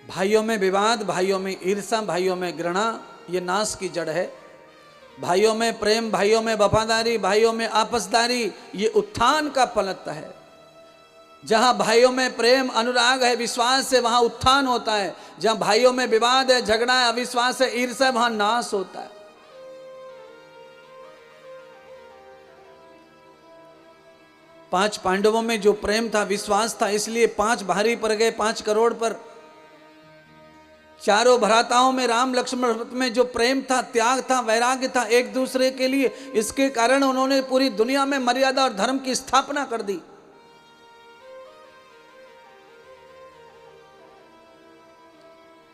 भाइयों में विवाद, भाइयों में ईर्ष्या, भाइयों में घृणा, ये नाश की जड़ है। भाइयों में प्रेम, भाइयों में वफादारी, भाइयों में आपसदारी, ये उत्थान का फलता है। जहां भाइयों में प्रेम, अनुराग है, विश्वास है, वहां उत्थान होता है। जहां भाइयों में विवाद है, झगड़ा है, अविश्वास है, ईर्ष्या है, वहां नाश होता है। पांच पांडवों में जो प्रेम था, विश्वास था, इसलिए 5 भारी पड़ गए 5 करोड़ पर। चारों भ्राताओं में, राम लक्ष्मण भरत में जो प्रेम था, त्याग था, वैराग्य था एक दूसरे के लिए, इसके कारण उन्होंने पूरी दुनिया में मर्यादा और धर्म की स्थापना कर दी।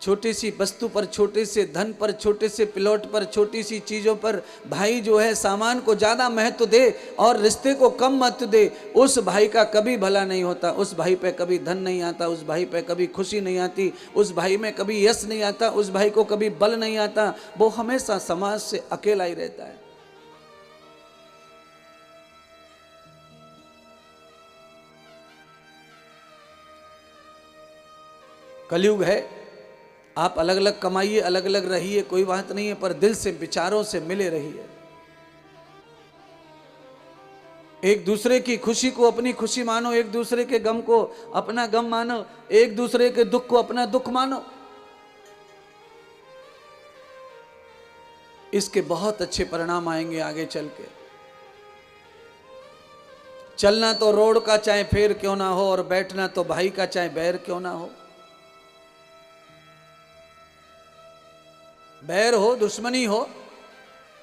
छोटी सी वस्तु पर, छोटे से धन पर, छोटे से प्लॉट पर, छोटी सी चीजों पर भाई जो है सामान को ज्यादा महत्व दे और रिश्ते को कम महत्व दे, उस भाई का कभी भला नहीं होता। उस भाई पे कभी धन नहीं आता, उस भाई पे कभी खुशी नहीं आती, उस भाई में कभी यश नहीं आता, उस भाई को कभी बल नहीं आता। वो हमेशा समाज से अकेला ही रहता है। कलयुग है, आप अलग अलग कमाइए, अलग अलग रहिए, कोई बात नहीं है, पर दिल से, विचारों से मिले रहिए। एक दूसरे की खुशी को अपनी खुशी मानो, एक दूसरे के गम को अपना गम मानो, एक दूसरे के दुख को अपना दुख मानो। इसके बहुत अच्छे परिणाम आएंगे आगे चल के। चलना तो रोड का चाहे फेर क्यों ना हो, और बैठना तो भाई का चाहे बैर क्यों ना हो। बैर हो, दुश्मनी हो,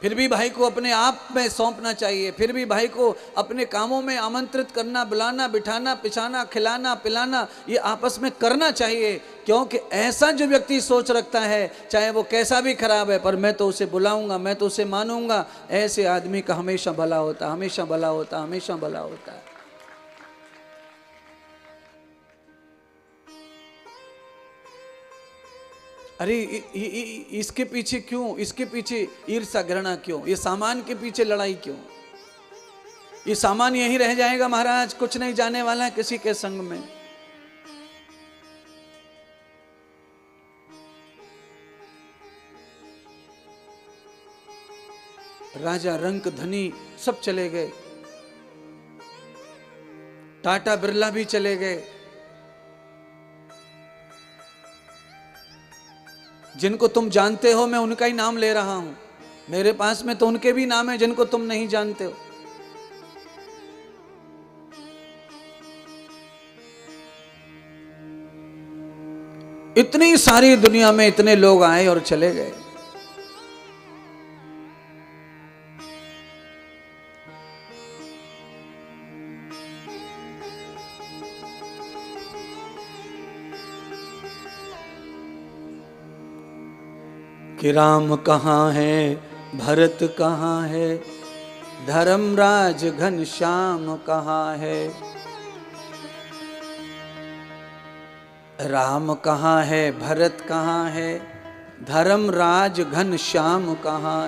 फिर भी भाई को अपने आप में सौंपना चाहिए, फिर भी भाई को अपने कामों में आमंत्रित करना, बुलाना, बिठाना, पिछाना, खिलाना, पिलाना, ये आपस में करना चाहिए। क्योंकि ऐसा जो व्यक्ति सोच रखता है, चाहे वो कैसा भी खराब है, पर मैं तो उसे बुलाऊंगा, मैं तो उसे मानूंगा, ऐसे आदमी का हमेशा भला होता, हमेशा भला होता, हमेशा भला होता है। अरे इसके पीछे क्यों, इसके पीछे ईर्ष्या घृणा क्यों, ये सामान के पीछे लड़ाई क्यों? ये सामान यहीं रह जाएगा महाराज, कुछ नहीं जाने वाला है किसी के संग में। राजा, रंक, धनी सब चले गए, टाटा बिरला भी चले गए। जिनको तुम जानते हो, मैं उनका ही नाम ले रहा हूं। मेरे पास में तो उनके भी नाम है जिनको तुम नहीं जानते हो। इतनी सारी दुनिया में इतने लोग आए और चले गए। कि राम कहाँ है, भरत कहाँ है, धर्मराज घनश्याम कहाँ है। राम कहाँ है, भरत कहाँ है, धर्मराज घनश्याम कहाँ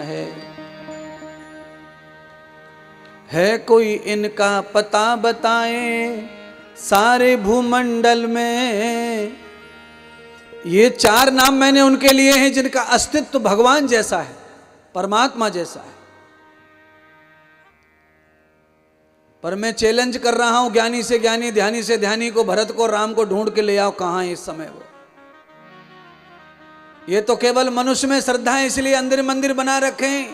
है कोई इनका पता बताए सारे भूमंडल में। ये 4 नाम मैंने उनके लिए हैं जिनका अस्तित्व भगवान जैसा है, परमात्मा जैसा है। पर मैं चैलेंज कर रहा हूं ज्ञानी से ज्ञानी, ध्यानी से ध्यानी को, भरत को, राम को ढूंढ के ले आओ। कहां है इस समय वो? ये तो केवल मनुष्य में श्रद्धा है, इसलिए अंदर मंदिर बना रखे हैं,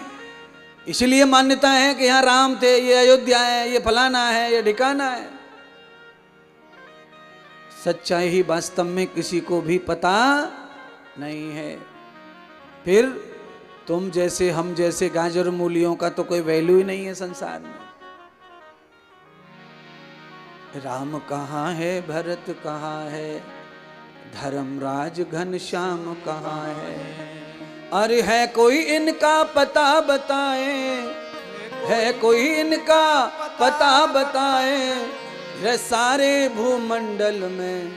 इसलिए मान्यता है कि यहां राम थे, ये अयोध्या है, ये फलाना है, ये ठिकाना है। सच्चाई ही वास्तव में किसी को भी पता नहीं है। फिर तुम जैसे, हम जैसे गाजर मूलियों का तो कोई वैल्यू ही नहीं है संसार में। राम कहाँ है, भरत कहाँ है, धर्मराज घनश्याम कहाँ है। अरे है कोई इनका पता बताए, है कोई इनका पता बताए। रे सारे भूमंडल में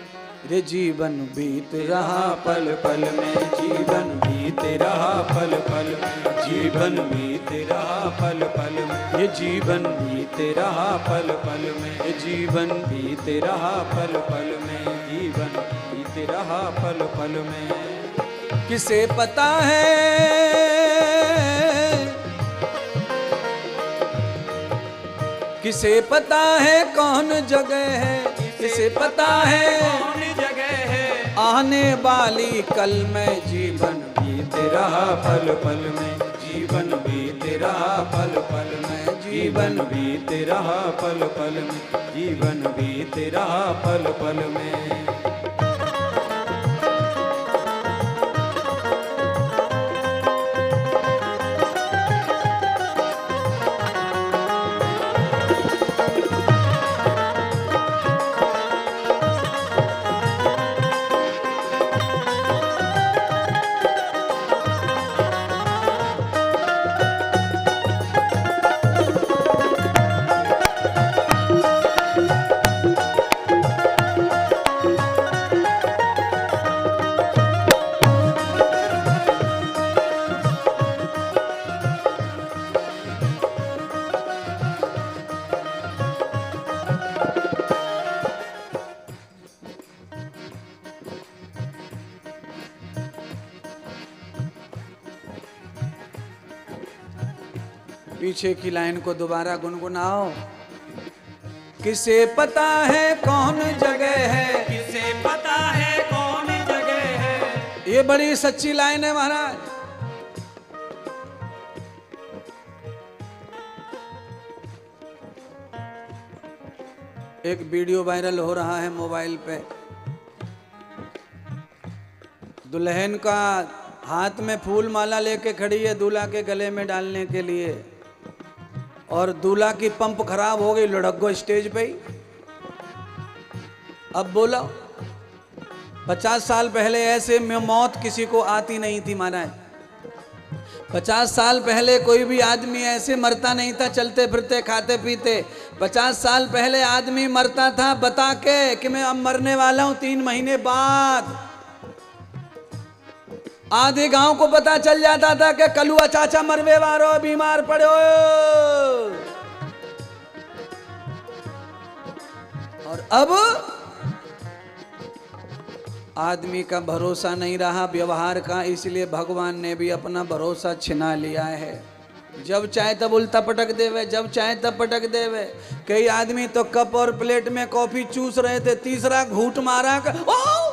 रे जीवन बीत रहा पल पल में, जीवन बीत रहा पल पल, जीवन बीत रहा पल पल में। ये जीवन बीते रहा पल पल में, ये जीवन बीते रहा पल पल में, जीवन बीते रहा पल पल में। किसे पता है, किसे पता है कौन जगह है, किसे पता है कौन जगह है, आने वाली कल में। जीवन बीते रहा पल पल में, जीवन बीते रहा पल पल में, जीवन बीते रहा पल पल में, जीवन बीते रहा पल पल में। पीछे की लाइन को दोबारा गुनगुनाओ। किसे पता है कौन जगह है, किसे पता है कौन जगह है। ये बड़ी सच्ची लाइन है महाराज। एक वीडियो वायरल हो रहा है मोबाइल पे, दुल्हन का हाथ में फूल माला लेके खड़ी है दूल्हा के गले में डालने के लिए, और दूल्हा की पंप खराब हो गई, लुढ़क गो स्टेज पे ही। अब बोलो, 50 साल पहले ऐसे में मौत किसी को आती नहीं थी महाराज। 50 साल पहले कोई भी आदमी ऐसे मरता नहीं था चलते फिरते खाते पीते। 50 साल पहले आदमी मरता था बता के कि मैं अब मरने वाला हूं 3 महीने बाद। आधे गांव को पता चल जाता था कि कलुआ चाचा मरवे वारो, बीमार पड़ो। और अब आदमी का भरोसा नहीं रहा व्यवहार का, इसलिए भगवान ने भी अपना भरोसा छिना लिया है। जब चाहे तब उल्टा पटक देवे, जब चाहे तब पटक देवे। कई आदमी तो कप और प्लेट में कॉफी चूस रहे थे, तीसरा घूंट मारा ओ